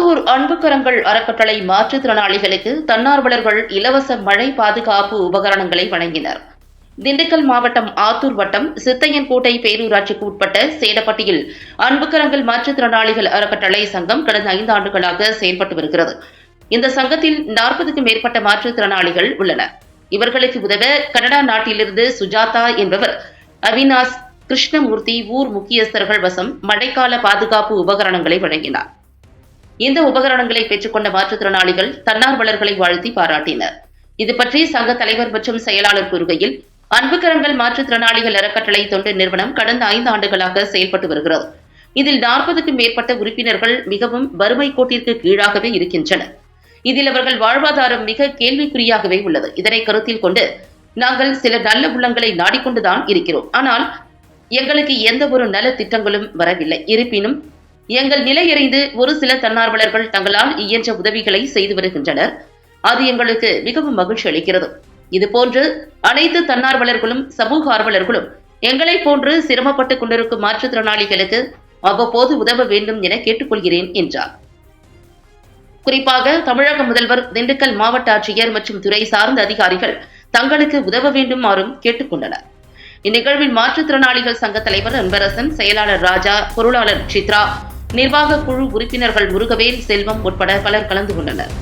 ஆத்தூர் அன்புக்கரங்கள் அறக்கட்டளை மாற்றுத்திறனாளிகளுக்கு தன்னார்வலர்கள் இலவச மழை பாதுகாப்பு உபகரணங்களை வழங்கினர். திண்டுக்கல் மாவட்டம் ஆத்தூர் வட்டம் சித்தையன்கோட்டை பேரூராட்சிக்கு உட்பட்ட சேடப்பட்டியில் அன்புக்கரங்கள் மாற்றுத்திறனாளிகள் அறக்கட்டளை சங்கம் கடந்த 5 ஆண்டுகளாக செயல்பட்டு வருகிறது. இந்த சங்கத்தில் 40க்கும் மேற்பட்ட மாற்றுத்திறனாளிகள் உள்ளனர். இவர்களுக்கு உதவ கனடா நாட்டிலிருந்து சுஜாதா என்பவர் அவினாஷ் கிருஷ்ணமூர்த்தி ஊர் முக்கியஸ்தர்கள் வசம் மழைக்கால பாதுகாப்பு உபகரணங்களை வழங்கினார். இந்த உபகரணங்களை பெற்றுக்கொண்ட மாற்றுத்திறனாளிகள் தன்னார்வலர்களை வாழ்த்தி பாராட்டினர். இது பற்றி சங்க தலைவர் மற்றும் செயலாளர் கூறுகையில், அன்புக்கரங்கள் மாற்றுத்திறனாளிகள் அறக்கட்டளை தொண்டு நிறுவனம் கடந்த 5 ஆண்டுகளாக செயல்பட்டு வருகிறது. இதில் 40க்கும் மேற்பட்ட உறுப்பினர்கள் மிகவும் வறுமை கோட்டிற்கு கீழாகவே இருக்கின்றனர். இதில் அவர்கள் வாழ்வாதாரம் மிக கேள்விக்குறியாகவே உள்ளது. இதனை கருத்தில் கொண்டு நாங்கள் சில நல்ல உள்ளங்களை நாடிக்கொண்டுதான் இருக்கிறோம். ஆனால் எங்களுக்கு எந்த ஒரு நல திட்டங்களும் வரவில்லை. இருப்பினும் எங்கள் நிலையறிந்து ஒரு சில தன்னார்வலர்கள் தங்களால் இயன்ற உதவிகளை செய்து வருகின்றனர். அது எங்களுக்கு மிகவும் மகிழ்ச்சி அளிக்கிறது. இதுபோன்று அனைத்து தன்னார்வலர்களும் சமூக ஆர்வலர்களும் எங்களை போன்று சிரமப்பட்டுக் கொண்டிருக்கும் மாற்றுத்திறனாளிகளுக்கு அவ்வப்போது உதவ வேண்டும் என கேட்டுக்கொள்கிறேன் என்றார். குறிப்பாக தமிழக முதல்வர், திண்டுக்கல் மாவட்ட ஆட்சியர் மற்றும் துறை சார்ந்த அதிகாரிகள் தங்களுக்கு உதவ வேண்டுமாறும் கேட்டுக் கொண்டனர். இந்நிகழ்வில் மாற்றுத்திறனாளிகள் சங்க தலைவர் அன்பரசன், செயலாளர் ராஜா, பொருளாளர் சித்ரா, நிர்வாக குழு உறுப்பினர்கள் முருகவேல், செல்வம் உட்பட பலர் கலந்து கொண்டனர்.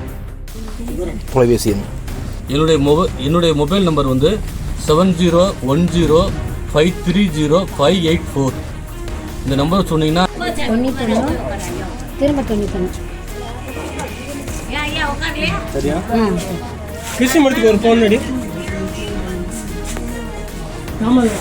என்னுடைய மொபைல் நம்பர் 7010530584. இந்த நம்பர் சொன்னீங்கன்னா கிருஷ்ண மூர்த்திக்கு ஒரு ஃபோன் அடி. ஆமாம்.